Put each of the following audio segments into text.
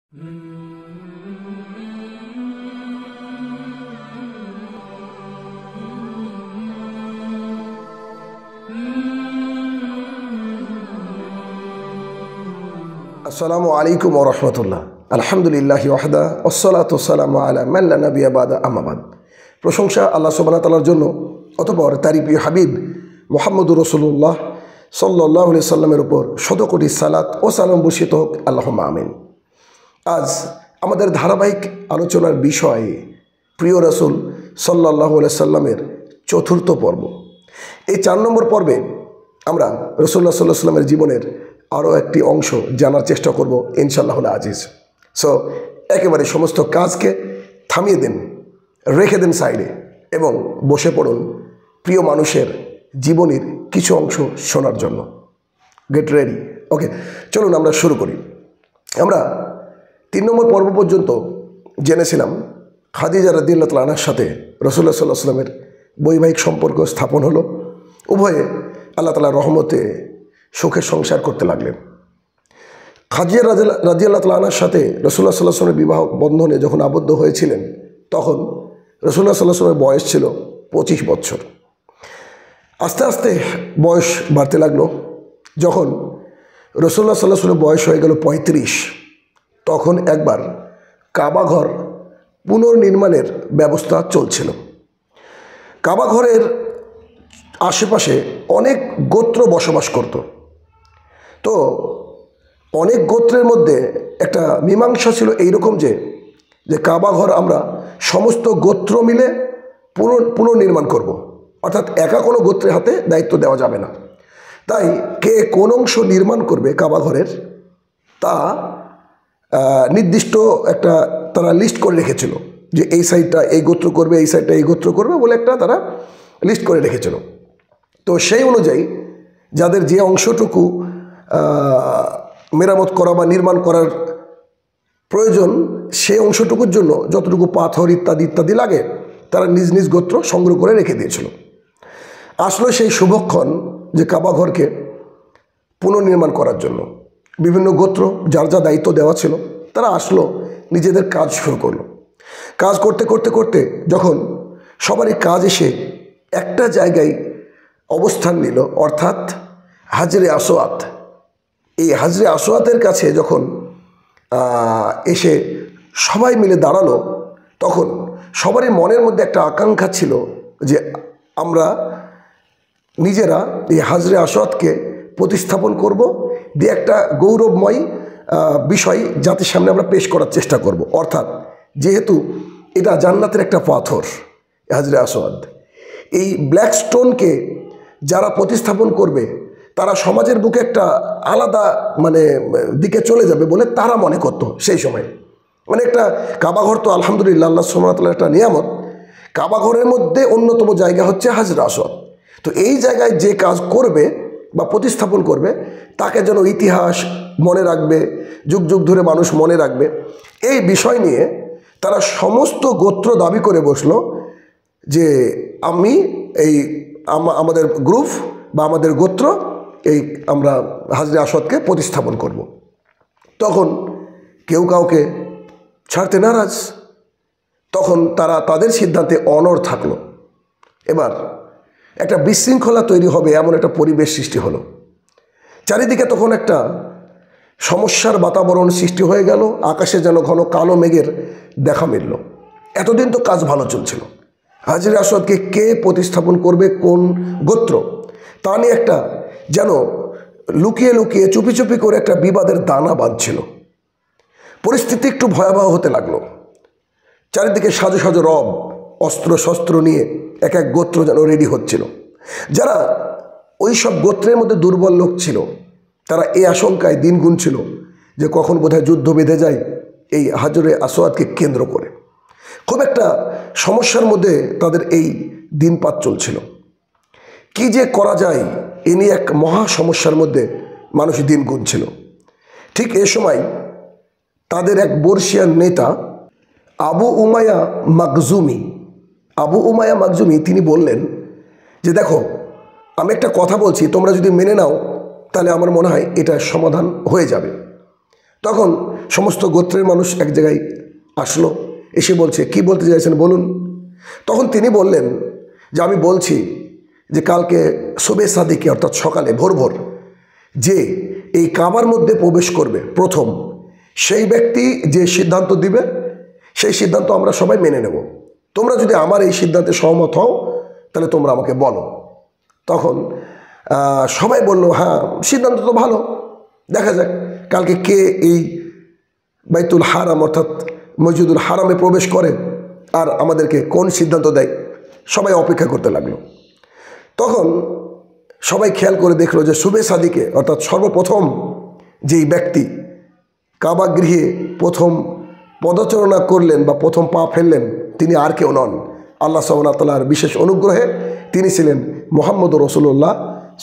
আসসালামু আলাইকুম ওয়া রাহমাতুল্লাহ। আলহামদুলিল্লাহি ওয়াহদা ওয়াসসালাতু ওয়াসসালামু আলা মান লা নাবিয়্যা বাদা আম্মা বাদ। প্রশংসা আল্লাহ সুবহানাহু ওয়া তাআলার জন্য, অতঃপর তারই প্রিয় হাবিব মুহাম্মদুর রাসূলুল্লাহ সাল্লাল্লাহু আলাইহি সাল্লামের উপর শতকোটি সালাত ও সালাম বর্ষিত হোক, আল্লাহুম্মা আমিন। আজ আমাদের ধারাবাহিক আলোচনার বিষয় প্রিয় রাসূল সাল্লাল্লাহু আলাইহি সাল্লামের চতুর্থ পর্ব। এই 4 নম্বর পর্বে আমরা রাসূলুল্লাহ সাল্লাল্লাহু আলাইহি সাল্লামের জীবনের আরও একটি অংশ জানার চেষ্টা করব ইনশাআল্লাহুল আজিজ। সো একেবারে সমস্ত কাজকে থামিয়ে দেন, রেখে দেন সাইডে এবং বসে পড়ুন প্রিয় মানুষের জীবনের কিছু অংশ শোনার জন্য। Get ready. ওকে, চলুন আমরা শুরু করি। আমরা 3 নম্বর পর্ব পর্যন্ত জেনেছিলাম খাদিজা রাদিয়াল্লাহু তাআলা আনহার সাথে রাসূলুল্লাহ সাল্লাল্লাহু আলাইহি সাল্লামের বৈবাহিক সম্পর্ক স্থাপন হলো। উভয়ে আল্লাহ তাআলার রহমতে সুখে সংসার করতে লাগলেন। খাদিজা রাদিয়াল্লাহু তাআলা আনহার সাথে রাসূলুল্লাহ সাল্লাল্লাহু আলাইহি সাল্লামের বিবাহ বন্ধনে যখন আবদ্ধ হয়েছিলেন, তখন রাসূলুল্লাহ সাল্লাল্লাহু আলাইহি সাল্লামের বয়স ছিল 25 বছর। আস্তে আস্তে বয়স বাড়তে লাগলো। যখন রাসূলুল্লাহ সাল্লাল্লাহু আলাইহি সাল্লামের বয়স হয়ে গেল 35, তখন একবার কাবাঘর পুনর্নির্মাণের ব্যবস্থা চলছিল। কাবাঘরের আশেপাশে অনেক গোত্র বসবাস করত। তো অনেক গোত্রের মধ্যে একটা মীমাংসা ছিল এইরকম যে কাবাঘর আমরা সমস্ত গোত্র মিলে পুনর্নির্মাণ করব। অর্থাৎ একা কোনো গোত্রের হাতে দায়িত্ব দেওয়া যাবে না। তাই কে কোন অংশ নির্মাণ করবে কাবাঘরের তা নির্দিষ্ট একটা তারা লিস্ট করে রেখেছিল, যে এই সাইডটা এই গোত্র করবে, এই সাইডটা এই গোত্র করবে বলে একটা তারা লিস্ট করে রেখেছিল। তো সেই অনুযায়ী যাদের যে অংশটুকু মেরামত করা বা নির্মাণ করার প্রয়োজন, সেই অংশটুকুর জন্য যতটুকু পাথর ইত্যাদি ইত্যাদি লাগে তারা নিজ নিজ গোত্র সংগ্রহ করে রেখে দিয়েছিল। আসলে সেই শুভক্ষণ যে কাবাঘরকে পুনর্নির্মাণ করার জন্য বিভিন্ন গোত্র যার যা দায়িত্ব দেওয়া ছিল তারা আসলো, নিজেদের কাজ শুরু করলো। কাজ করতে করতে করতে যখন সবারই কাজ এসে একটা জায়গায় অবস্থান নিল, অর্থাৎ হাজরে আসওয়াদ, এই হাজরে আসওয়াদের কাছে যখন এসে সবাই মিলে দাঁড়ালো, তখন সবারই মনের মধ্যে একটা আকাঙ্ক্ষা ছিল যে আমরা নিজেরা এই হাজরে আসওয়াদকে প্রতিস্থাপন করব, দিয়ে একটা গৌরবময় বিষয় জাতির সামনে আমরা পেশ করার চেষ্টা করব। অর্থাৎ যেহেতু এটা জান্নাতের একটা পাথর হাজরে আসওয়াদ, এই ব্ল্যাক স্টোনকে যারা প্রতিস্থাপন করবে তারা সমাজের বুকে একটা আলাদা দিকে চলে যাবে বলে তারা মনে করত সেই সময়। একটা কাবাঘর তো আলহামদুলিল্লাহ আল্লাহ সুবহানাহু ওয়া তাআলার একটা নিয়ামত। কাবাঘরের মধ্যে অন্যতম জায়গা হচ্ছে হাজরে আসওয়াদ। তো এই জায়গায় যে কাজ করবে বা প্রতিস্থাপন করবে তাকে যেন ইতিহাস মনে রাখবে, যুগ যুগ ধরে মানুষ মনে রাখবে, এই বিষয় নিয়ে তারা সমস্ত গোত্র দাবি করে বসলো যে আমি আমাদের গ্রুপ বা আমাদের গোত্র আমরা হাজরে আসওয়াদকে প্রতিস্থাপন করব। তখন কেউ কাউকে ছাড়তে নারাজ, তখন তারা তাদের সিদ্ধান্তে অনড় থাকলো। এবার একটা বিশৃঙ্খলা তৈরি হবে এমন একটা পরিবেশ সৃষ্টি হলো। চারিদিকে তখন একটা সমস্যার বাতাবরণ সৃষ্টি হয়ে গেল। আকাশে যেন ঘন কালো মেঘের দেখা মিলল। এতদিন তো কাজ ভালো চলছিল, হাজরে আসওয়াদকে কে প্রতিস্থাপন করবে, কোন গোত্র, তা নিয়ে একটা যেন লুকিয়ে লুকিয়ে চুপি চুপি করে একটা বিবাদের দানা বাঁধছিল। পরিস্থিতি একটু ভয়াবহ হতে লাগলো। চারিদিকে সাজো সাজো রব, অস্ত্র শস্ত্র নিয়ে এক এক গোত্র যেন রেডি হচ্ছিল। যারা ওই সব গোত্রের মধ্যে দুর্বল লোক ছিল তারা এই আশঙ্কায় দিন গুনছিল যে কখন বোধহয় যুদ্ধ বেঁধে যায় এই হাজরে আসওয়াদকে কেন্দ্র করে। খুব একটা সমস্যার মধ্যে তাদের এই দিনপাত চলছিল। কি যে করা যায় এ নিয়ে এক মহা সমস্যার মধ্যে মানুষ দিন গুনছিল। ঠিক এ সময় তাদের এক বর্ষিয়ান নেতা আবু উমাইয়া মাখজুমি তিনি বললেন যে দেখো, আমি একটা কথা বলছি, তোমরা যদি মেনে নাও তাহলে আমার মনে হয় এটা সমাধান হয়ে যাবে। তখন সমস্ত গোত্রের মানুষ এক জায়গায় আসলো, এসে বলছে, কি বলতে চাইছেন বলুন। তখন তিনি বললেন যে আমি বলছি যে কালকে শবে সাদিকে অর্থাৎ সকালে ভোর ভোর যে এই কাবার মধ্যে প্রবেশ করবে প্রথম, সেই ব্যক্তি যে সিদ্ধান্ত দিবে সেই সিদ্ধান্ত আমরা সবাই মেনে নেব। তোমরা যদি আমার এই সিদ্ধান্তে সহমত হও তাহলে তোমরা আমাকে বলো। তখন সবাই বলল, হ্যাঁ সিদ্ধান্ত তো ভালো, দেখা যাক কালকে কে এই বাইতুল হারাম অর্থাৎ মসজিদুল হারামে প্রবেশ করে আর আমাদেরকে কোন সিদ্ধান্ত দেয়। সবাই অপেক্ষা করতে লাগলো। তখন সবাই খেয়াল করে দেখলো যে শুবে সাদিকে অর্থাৎ সর্বপ্রথম যেই ব্যক্তি কাবা গৃহে প্রথম পদচারণা করলেন বা প্রথম পা ফেললেন তিনি আর কেউ নন, আল্লাহ সুবহানাহু ওয়া তাআলার বিশেষ অনুগ্রহে তিনি ছিলেন মুহাম্মদুর রাসূলুল্লাহ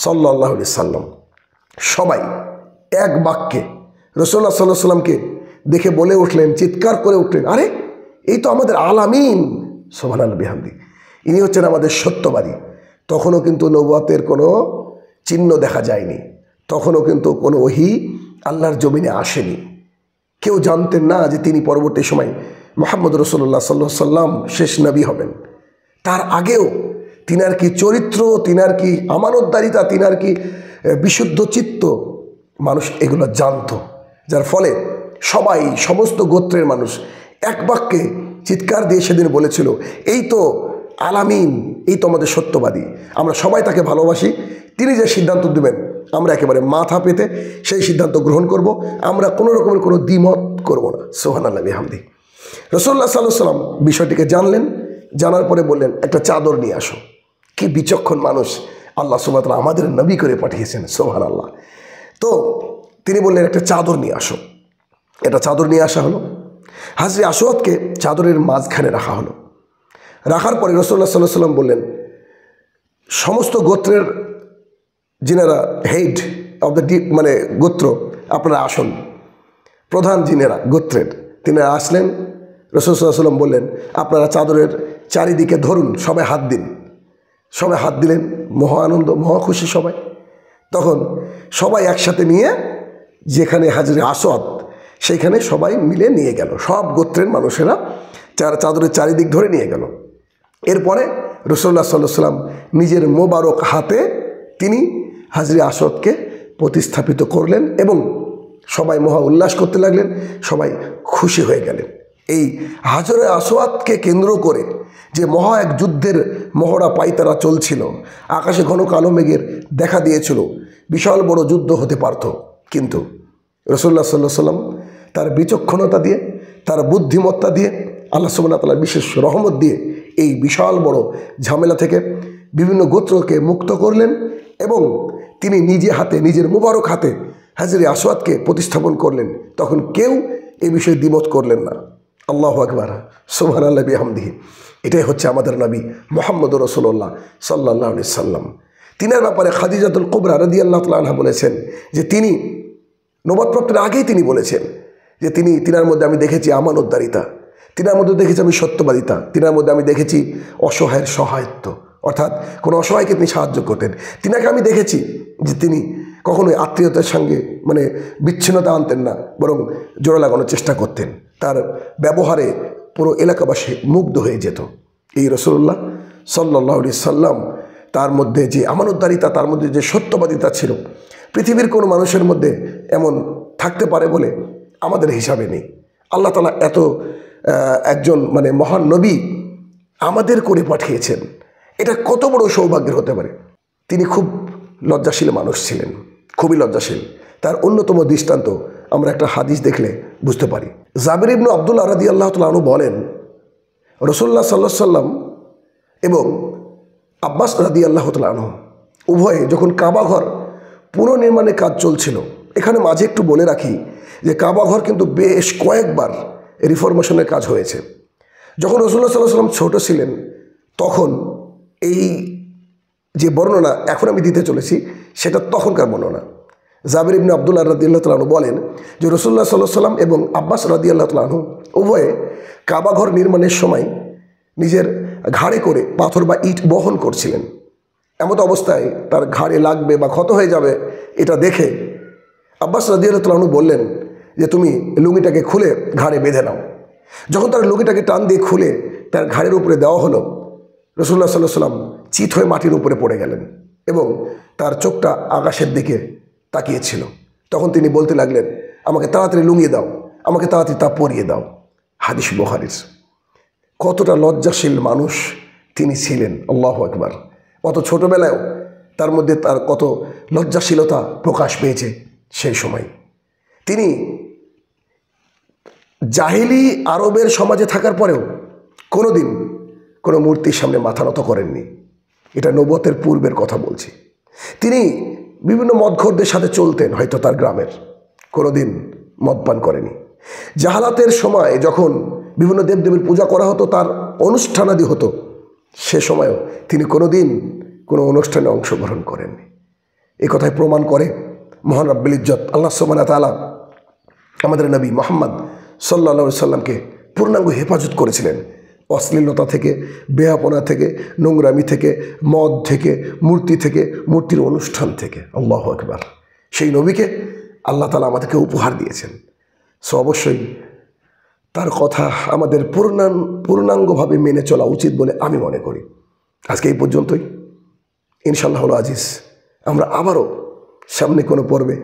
সাল্লাল্লাহু আলাইহি সাল্লাম। সবাই এক বাক্যে রাসূলুল্লাহ সাল্লাল্লাহু আলাইহি সাল্লামকে দেখে বলে উঠলেন, চিৎকার করে উঠলেন, আরে এই তো আমাদের আলামিন, সুবহানাল্লাহ বিহামদি, ইনি হচ্ছেন আমাদের সত্যবাদী। তখনও কিন্তু নবুয়তের কোনো চিহ্ন দেখা যায়নি, তখনও কিন্তু কোনো ওহী আল্লাহর জমিনে আসেনি। কেউ জানতেন না যে তিনি পরবর্তী সময় মুহাম্মদ রাসূলুল্লাহ সাল্লাল্লাহু আলাইহি সাল্লাম শেষ নবী হবেন। তার আগেও তিনার কি চরিত্র, তিনার কি আমানতদারিতা, তিনার কি বিশুদ্ধ চিত্ত, মানুষ এগুলো জানতো। যার ফলে সবাই, সমস্ত গোত্রের মানুষ এক বাক্যে চিৎকার দিয়ে সেদিন বলেছিল, এই তো আলামিন, এই তো আমাদের সত্যবাদী, আমরা সবাই তাকে ভালোবাসি, তিনি যে সিদ্ধান্ত দেবেন আমরা একেবারে মাথা পেতে সেই সিদ্ধান্ত গ্রহণ করব, আমরা কোনো রকমের কোনো দ্বিমত করব না। সুবহানাল্লাহ বিহামদি। রাসূলুল্লাহ সাল্লাল্লাহু আলাইহি ওয়াসাল্লাম বিষয়টিকে জানলেন, জানার পরে বললেন, একটা চাদর নিয়ে আসো। কি বিচক্ষণ মানুষ, আল্লাহ সুবহানাহু ওয়া তাআলা আমাদের নবী করে পাঠিয়েছেন, সুবহানাল্লাহ। তো তিনি বললেন, একটা চাদর নিয়ে আসো। এটা চাদর নিয়ে আসা হলো, হাজরে আসওয়াদকে চাদরের মাঝখানে রাখা হলো। রাখার পরে রাসূলুল্লাহ সাল্লাল্লাহু আলাইহি ওয়াসাল্লাম বললেন, সমস্ত গোত্রের যিনারা হেড অব দ্য মানে গোত্র, আপনারা আসুন। প্রধান যিনারা গোত্রের তিনারা আসলেন। রাসূলুল্লাহ সাল্লাল্লাহু আলাইহি ওয়াসাল্লাম বললেন, আপনারা চাদরের চারিদিকে ধরুন, সবাই হাত দিন। সবাই হাত দিলেন, মহা আনন্দ, মহা খুশি সবাই। তখন সবাই একসাথে নিয়ে যেখানে হাজরে আসওয়াদ সেইখানে সবাই মিলে নিয়ে গেল, সব গোত্রের মানুষেরা চাদরের চারিদিক ধরে নিয়ে গেল। এরপরে রাসূলুল্লাহ সাল্লাল্লাহু আলাইহি ওয়াসাল্লাম নিজের মোবারক হাতে তিনি হাজরে আসওয়াদকে প্রতিস্থাপিত করলেন এবং সবাই মহা উল্লাস করতে লাগলেন, সবাই খুশি হয়ে গেলেন। এই হাজরে আসওয়াদকে কেন্দ্র করে যে মহা এক যুদ্ধের মহড়া পাইতারা চলছিল, আকাশে ঘন কালো মেঘের দেখা দিয়েছিল, বিশাল বড় যুদ্ধ হতে পারত, কিন্তু রাসূলুল্লাহ সাল্লাল্লাহু আলাইহি ওয়াসাল্লাম তার বিচক্ষণতা দিয়ে, তার বুদ্ধিমত্তা দিয়ে, আল্লাহ সুবহানাহু ওয়া তাআলার বিশেষ রহমত দিয়ে এই বিশাল বড় ঝামেলা থেকে বিভিন্ন গোত্রকে মুক্ত করলেন এবং তিনি নিজে হাতে, নিজের মুবারক হাতে হাজরে আসওয়াদকে প্রতিস্থাপন করলেন। তখন কেউ এই বিষয়ে দ্বিমত করলেন না। আল্লাহু আকবার, সুবহানাল্লাহি বিহামদিহি। এটাই হচ্ছে আমাদের নবী মুহাম্মদুর রাসূলুল্লাহ সাল্লাল্লাহু আলাইহি সাল্লাম। তিনার ব্যাপারে খাদিজাতুল কুবরা রাদিয়াল্লাহু তাআলা আনহা বলেছেন যে তিনি নবুয়তপ্রাপ্তির আগেই তিনি বলেছেন যে তিনার মধ্যে আমি দেখেছি আমানতদারিতা, তিনার মধ্যে দেখেছি আমি সত্যবাদিতা, তিনার মধ্যে আমি দেখেছি অসহায়ের সহায়ত্ব, অর্থাৎ কোনো অসহায়কে তিনি সাহায্য করতেন। তিনাকে আমি দেখেছি যে তিনি কখনোই আত্মীয়তার সঙ্গে মানে বিচ্ছিন্নতা আনতেন না, বরং জোড়া লাগানোর চেষ্টা করতেন। তার ব্যবহারে পুরো এলাকাবাসী মুগ্ধ হয়ে যেত। এই রাসূলুল্লাহ সাল্লাল্লাহু আলাইহি সাল্লাম, তার মধ্যে যে আমানতদারিতা, তার মধ্যে যে সত্যবাদিতা ছিল, পৃথিবীর কোনো মানুষের মধ্যে এমন থাকতে পারে বলে আমাদের হিসাবে নেই। আল্লাহ তাআলা এত একজন মানে মহান নবী আমাদের করে পাঠিয়েছেন, এটা কত বড় সৌভাগ্যের হতে পারে। তিনি খুব লজ্জাশীল মানুষ ছিলেন, খুবই লজ্জাশীল। তার অন্যতম দৃষ্টান্ত আমরা একটা হাদিস দেখলে বুঝতে পারি। জাবির ইবনে আব্দুল্লাহ রাদিয়াল্লাহু তাআলা আনহু বলেন, রাসূলুল্লাহ সাল্লাল্লাহু আলাইহি সাল্লাম এবং আব্বাস রাদিয়াল্লাহু তাআলা আনহু উভয়ে যখন কাবাঘর পুনর্নির্মাণের কাজ চলছিল, এখানে মাঝে একটু বলে রাখি যে কাবাঘর কিন্তু বেশ কয়েকবার রিফরমেশনের কাজ হয়েছে। যখন রাসূলুল্লাহ সাল্লাল্লাহু আলাইহি সাল্লাম ছোট ছিলেন তখন এই যে বর্ণনা এখন আমি দিতে চলেছি সেটা তখনকার বর্ণনা। জাবির ইবনে আব্দুল্লাহ রাদিয়াল্লাহু তাআলা আনহু বলেন যে রাসূলুল্লাহ সাল্লাল্লাহু আলাইহি সাল্লাম এবং আব্বাস রাদিয়াল্লাহু তাআলা আনহু উভয়ে কাবাঘর নির্মাণের সময় নিজের ঘাড়ে করে পাথর বা ইট বহন করছিলেন। এমত অবস্থায় তার ঘাড়ে লাগবে বা ক্ষত হয়ে যাবে এটা দেখে আব্বাস রাদিয়াল্লাহু তাআলা আনহু বললেন যে তুমি লুঙ্গিটাকে খুলে ঘাড়ে বেঁধে নাও। যখন তার লুঙ্গিটাকে টান দিয়ে খুলে তার ঘাড়ের উপরে দেওয়া হলো, রাসূলুল্লাহ সাল্লাল্লাহু আলাইহি ওয়াসাল্লাম চিত হয়ে মাটির উপরে পড়ে গেলেন এবং তার চোখটা আকাশের দিকে তাকিয়েছিল। তখন তিনি বলতে লাগলেন, আমাকে তাড়াতাড়ি লুঙ্গিয়ে দাও, আমাকে তাড়াতাড়ি তা পরিয়ে দাও। হাদিস বুখারীর। কতটা লজ্জাশীল মানুষ তিনি ছিলেন, আল্লাহু আকবার। কত ছোটোবেলায়ও তার মধ্যে তার কত লজ্জাশীলতা প্রকাশ পেয়েছে সেই সময়। তিনি জাহিলি আরবের সমাজে থাকার পরেও কোনো দিন কোনো মূর্তির সামনে মাথা নত করেননি। এটা নবুয়তের পূর্বের কথা বলছি। তিনি বিভিন্ন মদখোরদের সাথে চলতেন, হয়তো তার গ্রামের, কোনো দিন মদপান করেনি। জাহালাতের সময় যখন বিভিন্ন দেবদেবীর পূজা করা হতো, তার অনুষ্ঠানাদি হতো, সে সময়ও তিনি কোনো দিন কোনো অনুষ্ঠানে অংশগ্রহণ করেননি। এই কথাই প্রমাণ করে মহান রব্বুল ইজ্জত আল্লাহ সুবহানাহু ওয়া তাআলা আমাদের নবী মুহাম্মদ সাল্লাল্লাহু আলাইহি সাল্লামকে পূর্ণাঙ্গ হেফাজত করেছিলেন অশ্লীলতা থেকে, বেহাপনা থেকে, নোংরামি থেকে, মদ থেকে, মূর্তি থেকে, মূর্তির অনুষ্ঠান থেকে। আল্লাহু আকবার। সেই নবীকে আল্লাহ তাআলা আমাদেরকে উপহার দিয়েছেন। সো অবশ্যই তার কথা আমাদের পূর্ণাঙ্গভাবে মেনে চলা উচিত বলে আমি মনে করি। আজকে এই পর্যন্তই। ইনশাআল্লাহ আজিজ, আমরা আবারও সামনে কোনো পর্বে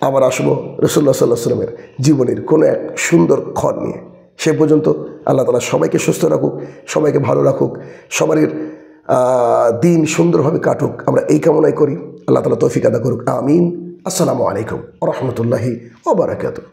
আবার আসবো রাসূলুল্লাহ সাল্লাল্লাহু আলাইহি ওয়াসাল্লামের জীবনের কোনো এক সুন্দর ক্ষণ নিয়ে। সে পর্যন্ত আল্লাহ তাআলা সবাইকে সুস্থ রাখুক, সবাইকে ভালো রাখুক, সবারই দিন সুন্দরভাবে কাটুক, আমরা এই কামনাই করি। আল্লাহ তাআলা তৌফিক আদা করুক। আমিন। আসসালামু আলাইকুম ওয়া রাহমাতুল্লাহি ওয়া বারাকাতুহু।